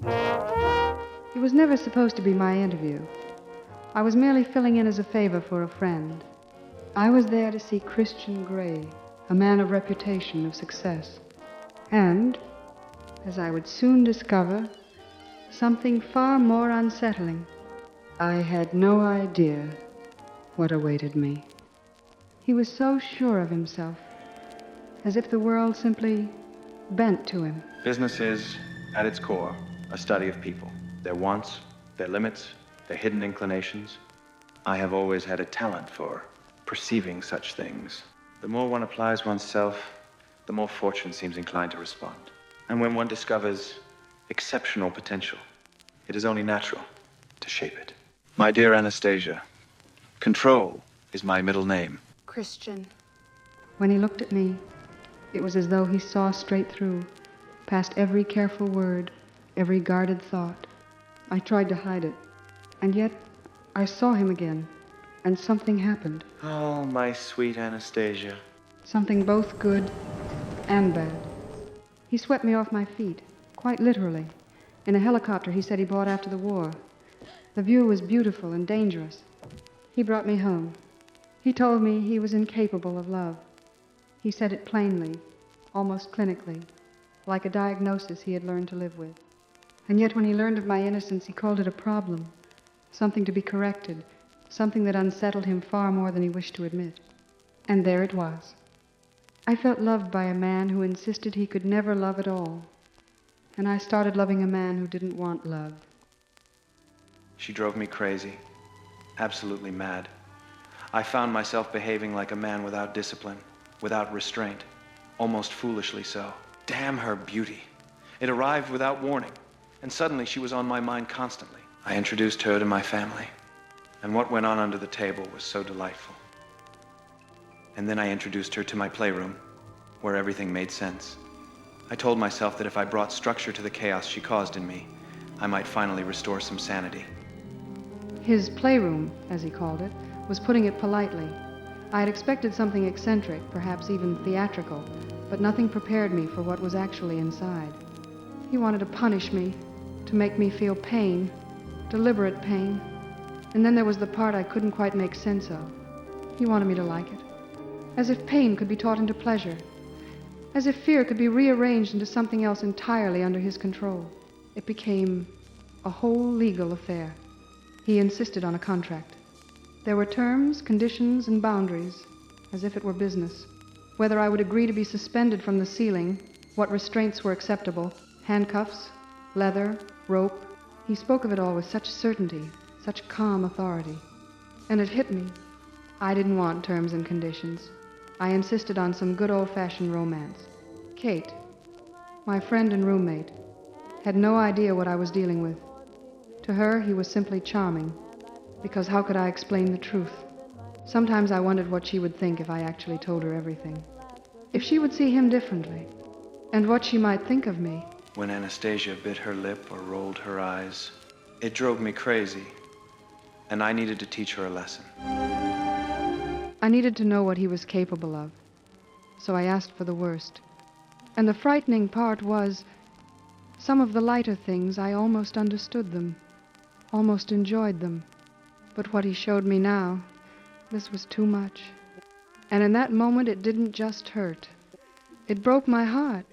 It was never supposed to be my interview. I was merely filling in as a favor for a friend. I was there to see Christian Grey, a man of reputation, of success. And, as I would soon discover, something far more unsettling. I had no idea what awaited me. He was so sure of himself, as if the world simply bent to him. Business is, at its core, a study of people, their wants, their limits, their hidden inclinations. I have always had a talent for perceiving such things. The more one applies oneself, the more fortune seems inclined to respond. And when one discovers exceptional potential, it is only natural to shape it. My dear Anastasia, Control is my middle name. Christian. When he looked at me, it was as though he saw straight through, past every careful word, every guarded thought. I tried to hide it, and yet I saw him again, and something happened. Oh, my sweet Anastasia. Something both good and bad. He swept me off my feet, quite literally, in a helicopter he said he bought after the war. The view was beautiful and dangerous. He brought me home. He told me he was incapable of love. He said it plainly, almost clinically, like a diagnosis he had learned to live with. And yet when he learned of my innocence, he called it a problem, something to be corrected, something that unsettled him far more than he wished to admit. And there it was. I felt loved by a man who insisted he could never love at all. And I started loving a man who didn't want love. She drove me crazy, absolutely mad. I found myself behaving like a man without discipline, without restraint, almost foolishly so. Damn her beauty. It arrived without warning, and suddenly she was on my mind constantly. I introduced her to my family, and what went on under the table was so delightful. And then I introduced her to my playroom, where everything made sense. I told myself that if I brought structure to the chaos she caused in me, I might finally restore some sanity. His playroom, as he called it, was putting it politely. I had expected something eccentric, perhaps even theatrical, but nothing prepared me for what was actually inside. He wanted to punish me, to make me feel pain, deliberate pain. And then there was the part I couldn't quite make sense of. He wanted me to like it. As if pain could be taught into pleasure. As if fear could be rearranged into something else entirely under his control. It became a whole legal affair. He insisted on a contract. There were terms, conditions, and boundaries, as if it were business. Whether I would agree to be suspended from the ceiling, what restraints were acceptable, handcuffs, leather, rope. He spoke of it all with such certainty, such calm authority. And it hit me. I didn't want terms and conditions. I insisted on some good old-fashioned romance. Kate, my friend and roommate, had no idea what I was dealing with. To her, he was simply charming, because how could I explain the truth? Sometimes I wondered what she would think if I actually told her everything. If she would see him differently, and what she might think of me. When Anastasia bit her lip or rolled her eyes, it drove me crazy, and I needed to teach her a lesson. I needed to know what he was capable of, so I asked for the worst. And the frightening part was, some of the lighter things, I almost understood them, almost enjoyed them. But what he showed me now, this was too much. And in that moment, it didn't just hurt. It broke my heart.